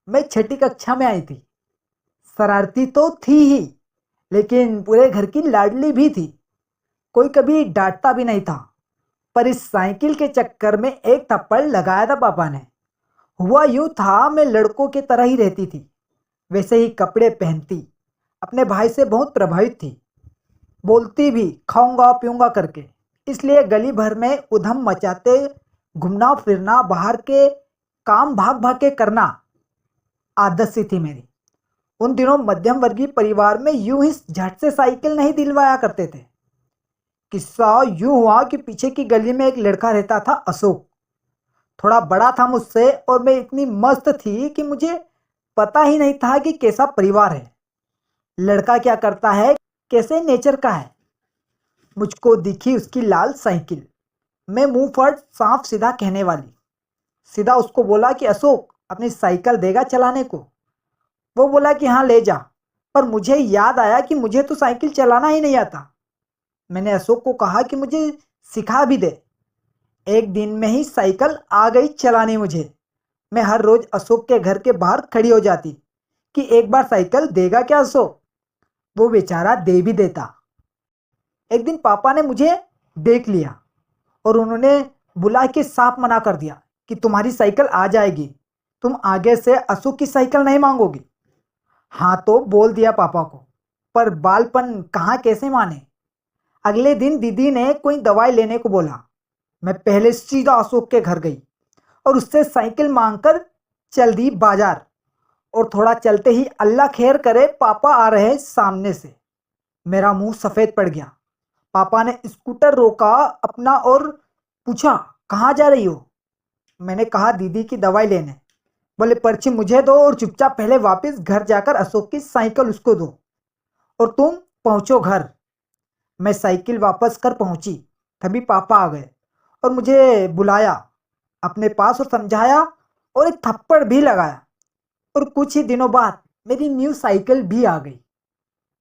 मैं छठी कक्षा में आई थी। शरारती तो थी ही, लेकिन पूरे घर की लाडली भी थी। कोई कभी डांटता भी नहीं था। पर इस साइकिल के चक्कर में एक थप्पड़ लगाया था पापा ने। हुआ यूं था, मैं लड़कों की तरह ही रहती थी, वैसे ही कपड़े पहनती, अपने भाई से बहुत प्रभावित थी। बोलती भी खाऊंगा पीऊंगा करके। इसलिए गली भर में उधम मचाते, घूमना फिरना, बाहर के काम भाग भाग के करना आदत सी थी मेरी। उन दिनों मध्यम वर्गीय परिवार में यूं ही झट से साइकिल नहीं दिलवाया करते थे। किस्सा यूं हुआ कि पीछे की गली में एक लड़का रहता था, अशोक। थोड़ा बड़ा था मुझसे और मैं इतनी मस्त थी कि मुझे पता ही नहीं था कि कैसा परिवार है, लड़का क्या करता है, कैसे नेचर का है। मुझको दिखी उसकी लाल साइकिल। मैं मुंह फट साफ सीधा कहने वाली, सीधा उसको बोला कि अशोक अपनी साइकिल देगा चलाने को। वो बोला कि हाँ ले जा। पर मुझे याद आया कि मुझे तो साइकिल चलाना ही नहीं आता। मैंने अशोक को कहा कि मुझे सिखा भी दे। एक दिन में ही साइकिल आ गई चलानी मुझे। मैं हर रोज अशोक के घर के बाहर खड़ी हो जाती कि एक बार साइकिल देगा क्या अशोक। वो बेचारा दे भी देता। एक दिन पापा ने मुझे देख लिया और उन्होंने बुला के साफ मना कर दिया कि तुम्हारी साइकिल आ जाएगी, तुम आगे से अशोक की साइकिल नहीं मांगोगी। हाँ तो बोल दिया पापा को, पर बालपन कहाँ कैसे माने। अगले दिन दीदी ने कोई दवाई लेने को बोला। मैं पहले सीधा अशोक के घर गई और उससे साइकिल मांगकर चल दी बाजार। और थोड़ा चलते ही अल्लाह खैर करे पापा आ रहे सामने से। मेरा मुंह सफ़ेद पड़ गया। पापा ने स्कूटर रोका अपना और पूछा कहाँ जा रही हो। मैंने कहा दीदी की दवाई लेने। बोले पर्ची मुझे दो और चुपचाप पहले वापस घर जाकर अशोक की साइकिल उसको दो और तुम पहुंचो घर। मैं साइकिल वापस कर पहुंची, तभी पापा आ गए और मुझे बुलाया अपने पास और समझाया और एक थप्पड़ भी लगाया। और कुछ ही दिनों बाद मेरी न्यू साइकिल भी आ गई।